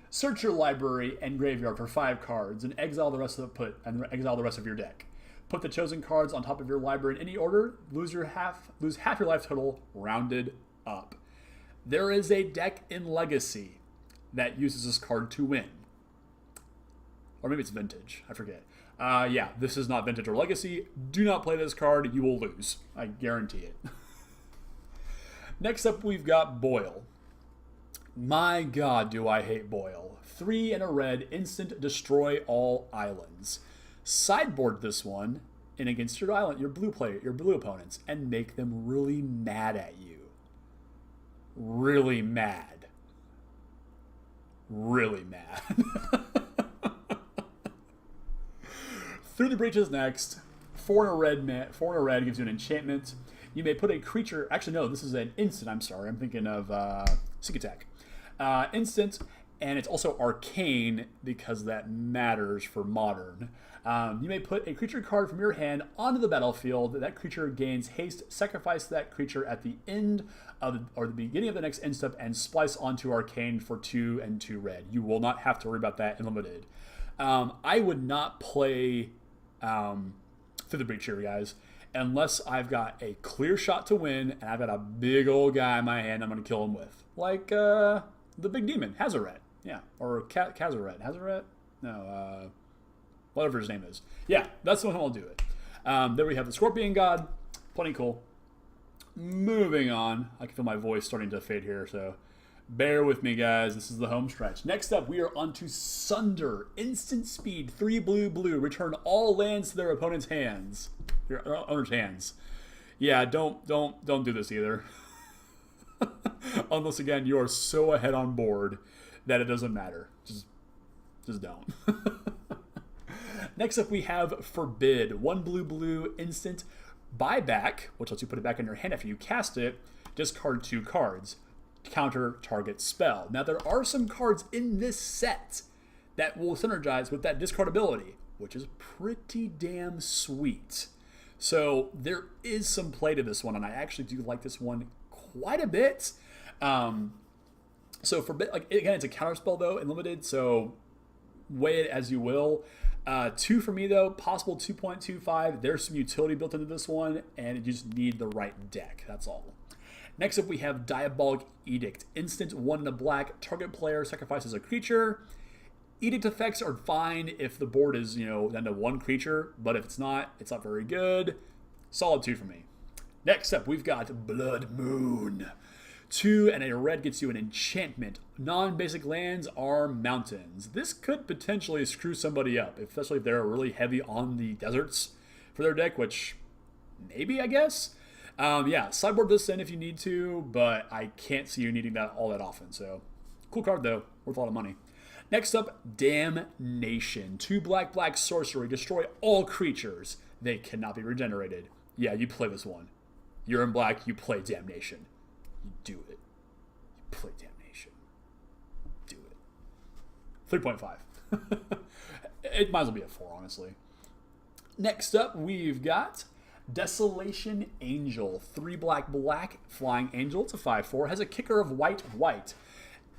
Search your library and graveyard for 5 cards and exile the rest of your deck. Put the chosen cards on top of your library in any order. Lose half your life total, rounded up. There is a deck in Legacy that uses this card to win. Or maybe it's Vintage. I forget. Yeah, this is not Vintage or Legacy. Do not play this card. You will lose. I guarantee it. Next up, we've got Boil. My God, do I hate Boil. 3 and a red, instant destroy all islands. Sideboard this one and against your blue opponents, and make them really mad at you. Really mad. Through the Breaches next. 4 and a red gives you an enchantment. You may put a creature. Actually, no, this is an instant. I'm sorry. I'm thinking of Seek Attack. Instant, and it's also arcane because that matters for modern. You may put a creature card from your hand onto the battlefield. That creature gains haste. Sacrifice that creature at the end or the beginning of the next end step and splice onto arcane for 2 and 2 red. You will not have to worry about that in Limited. I would not play Through the Breach here, guys, unless I've got a clear shot to win and I've got a big old guy in my hand I'm going to kill him with. Like the big demon, Hazaret. Yeah, or Kazaret. Hazaret? No, whatever his name is. Yeah, that's the one I'll do it. There we have the Scorpion God. Plenty cool. Moving on. I can feel my voice starting to fade here, so bear with me, guys. This is the home stretch. Next up, we are on to Sunder. Instant speed, 3 blue. Return all lands to their opponent's hands. Your owner's hands. Yeah, don't do this either. Unless, again, you are so ahead on board that it doesn't matter. Just don't. Next up, we have Forbid. 1 blue, instant buyback, which lets you put it back in your hand after you cast it. Discard 2 cards. Counter target spell. Now, there are some cards in this set that will synergize with that discard ability, which is pretty damn sweet. So there is some play to this one, and I actually do like this one quite a bit. So Forbid, like, again, it's a counter spell though in Limited, so weigh it as you will. 2 for me though, possible 2.25. There's some utility built into this one, and you just need the right deck. That's all. Next up, we have Diabolic Edict. Instant 1 and a black. Target player sacrifices a creature. Edict effects are fine if the board is, down to 1 creature, but if it's not very good. Solid 2 for me. Next up, we've got Blood Moon. 2 and a red gets you an enchantment. Non-basic lands are mountains. This could potentially screw somebody up, especially if they're really heavy on the deserts for their deck, which maybe, I guess. Yeah, sideboard this in if you need to, but I can't see you needing that all that often. So, cool card though, worth a lot of money. Next up, Damnation. 2 black sorcery. Destroy all creatures. They cannot be regenerated. Yeah, you play this one. You're in black, you play Damnation. You do it. You play Damnation. Do it. 3.5. It might as well be a 4, honestly. Next up, we've got Desolation Angel. 3 black flying angel. It's a 5/4. Has a kicker of white.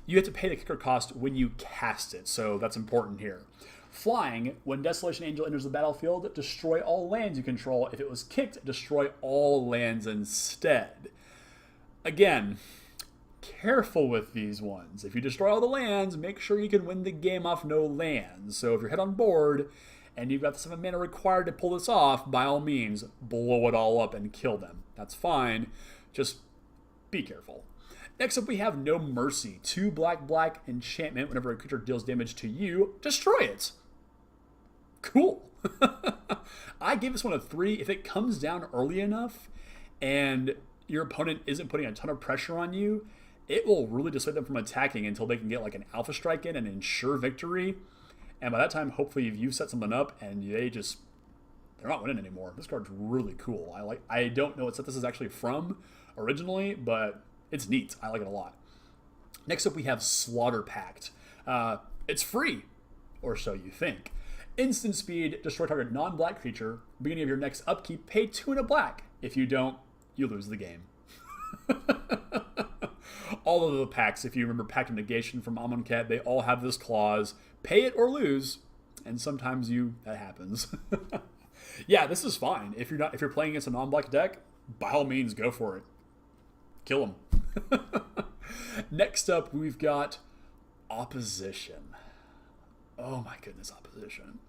You have to pay the kicker cost when you cast it, so that's important here. Flying, when Desolation Angel enters the battlefield, destroy all lands you control. If it was kicked, destroy all lands instead. Again, careful with these ones. If you destroy all the lands, make sure you can win the game off no lands. So if you're head on board and you've got the 7 mana required to pull this off, by all means, blow it all up and kill them. That's fine. Just be careful. Next up, we have No Mercy. 2 black enchantment. Whenever a creature deals damage to you, destroy it. Cool. I gave this one a 3. If it comes down early enough and your opponent isn't putting a ton of pressure on you, it will really dissuade them from attacking until they can get like an alpha strike in and ensure victory. And by that time, hopefully you've set something up and they're not winning anymore. This card's really cool. I don't know what set this is actually from originally, but it's neat. I like it a lot. Next up, we have Slaughter Pact. It's free, or so you think. Instant speed, destroy target non-black creature. Beginning of your next upkeep, pay 2 and a black. If you don't, you lose the game. All of the packs, if you remember Pact of Negation from Amonkhet, they all have this clause: pay it or lose. And sometimes that happens. Yeah, this is fine. If you're playing against a non-black deck, by all means, go for it. Kill them. Next up, we've got Opposition. Oh my goodness, Opposition.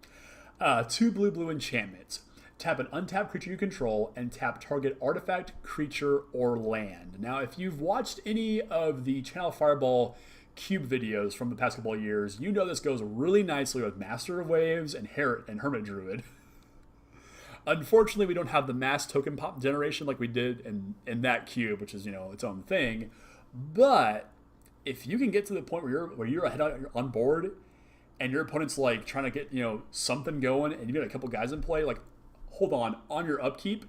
2 blue enchantments. Tap an untapped creature you control and tap target artifact, creature, or land. Now, if you've watched any of the Channel Fireball cube videos from the past couple of years, you know this goes really nicely with Master of Waves and Hermit Druid. Unfortunately, we don't have the mass token pop generation like we did in that cube, which is, its own thing. But if you can get to the point where you're ahead on board and your opponent's like trying to get, something going and you got a couple guys in play, like, hold on your upkeep,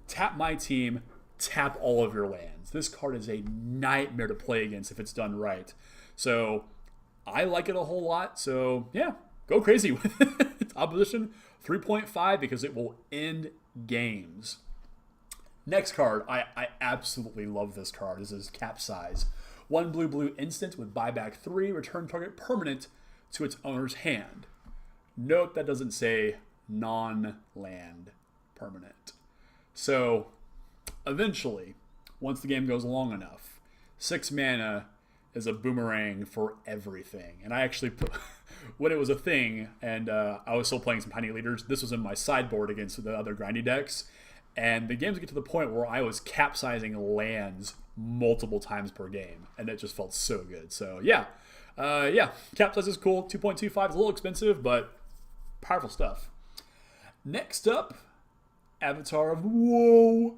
tap my team, tap all of your lands. This card is a nightmare to play against if it's done right. So I like it a whole lot. So yeah, go crazy with it. It's Opposition 3.5 because it will end games. Next card, I absolutely love this card. This is Capsize. 1 blue instant with buyback 3, return target permanent to its owner's hand. Note that doesn't say non-land permanent. So eventually, once the game goes long enough, 6 mana is a boomerang for everything. And I actually put, when it was a thing and I was still playing some Tiny Leaders, this was in my sideboard against the other grindy decks. And the games get to the point where I was capsizing lands multiple times per game. And it just felt so good. So yeah, Capsize is cool. 2.25 is a little expensive, but powerful stuff. Next up, Avatar of Woe.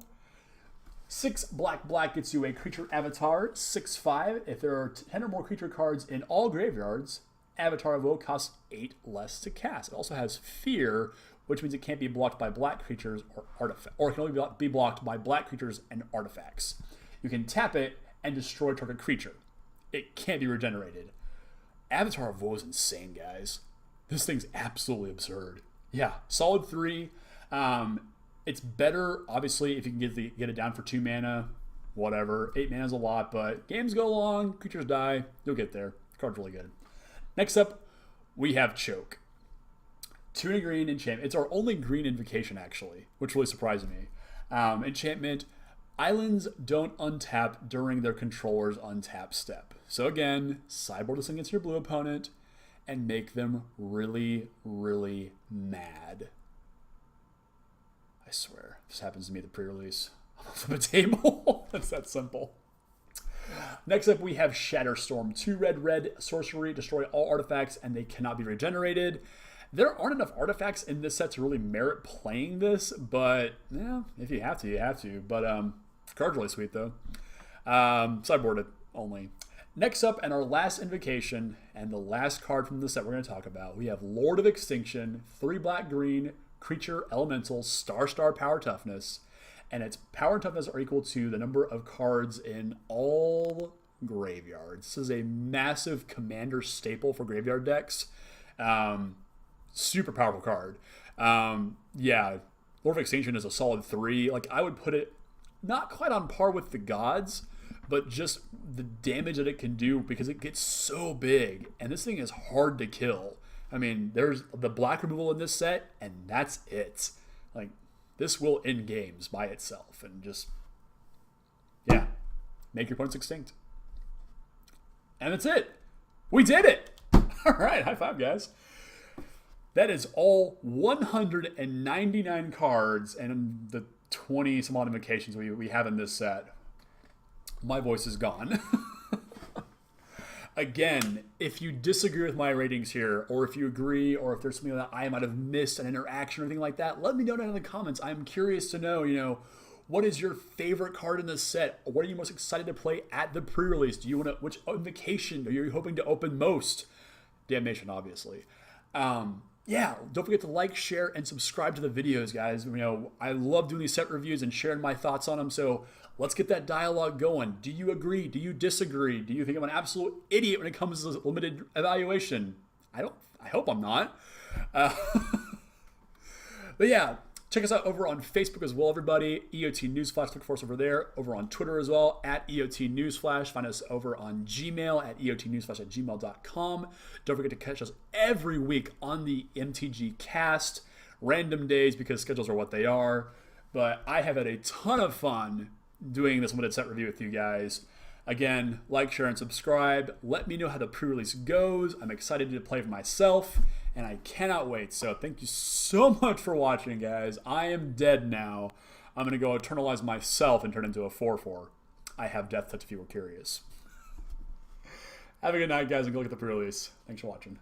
6 black gets you a creature avatar. 6/5. If there are 10 or more creature cards in all graveyards, Avatar of Woe costs 8 less to cast. It also has Fear, which means it can't be blocked by black creatures or artifacts, or it can only be blocked by black creatures and artifacts. You can tap it and destroy target creature. It can't be regenerated. Avatar of Woe is insane, guys. This thing's absolutely absurd. Yeah, solid 3. It's better, obviously, if you can get it down for 2 mana, whatever. 8 mana is a lot, but games go long, creatures die, you'll get there. The card's really good. Next up, we have Choke. 2 and a green enchantment. It's our only green invocation, actually, which really surprised me. Enchantment, islands don't untap during their controller's untap step. So again, sideboard this against your blue opponent and make them really, really mad. I swear, if this happens to me at the pre-release, I'm gonna flip a table. It's that simple. Next up, we have Shatterstorm. 2 red sorcery, destroy all artifacts, and they cannot be regenerated. There aren't enough artifacts in this set to really merit playing this, but yeah, if you have to, you have to. But card's really sweet though. Sideboard it only. Next up, and our last invocation, and the last card from the set we're going to talk about, we have Lord of Extinction, 3 black green, creature, elemental, star power toughness, and its power and toughness are equal to the number of cards in all graveyards. This is a massive commander staple for graveyard decks. Super powerful card. Yeah, Lord of Extinction is a solid 3. Like, I would put it not quite on par with the gods, but just the damage that it can do because it gets so big. And this thing is hard to kill. I mean, there's the black removal in this set, and that's it. Like, this will end games by itself. And just, yeah, make your opponents extinct. And that's it. We did it. All right, high five, guys. That is all 199 cards and the 20 some odd invocations we have in this set. My voice is gone. Again, if you disagree with my ratings here, or if you agree, or if there's something that I might have missed, an interaction or anything like that, let me know down in the comments. I'm curious to know, what is your favorite card in this set? What are you most excited to play at the pre-release? Do you want to, which invocation are you hoping to open most? Damnation, obviously. Yeah, don't forget to like, share, and subscribe to the videos, guys. I love doing these set reviews and sharing my thoughts on them, so let's get that dialogue going. Do you agree? Do you disagree? Do you think I'm an absolute idiot when it comes to limited evaluation? I hope I'm not. But yeah, check us out over on Facebook as well, everybody. EOT Newsflash, look for us over there. Over on Twitter as well, at EOT Newsflash. Find us over on Gmail at eotnewsflash@gmail.com. Don't forget to catch us every week on the MTG Cast. Random days because schedules are what they are. But I have had a ton of fun doing this limited set review with you guys. Again, like, share, and subscribe. Let me know how the pre-release goes. I'm excited to play for myself, and I cannot wait. So thank you so much for watching, guys. I am dead now. I'm going to go eternalize myself and turn into a 4/4. I have death touch if you were curious. Have a good night, guys, and go look at the pre-release. Thanks for watching.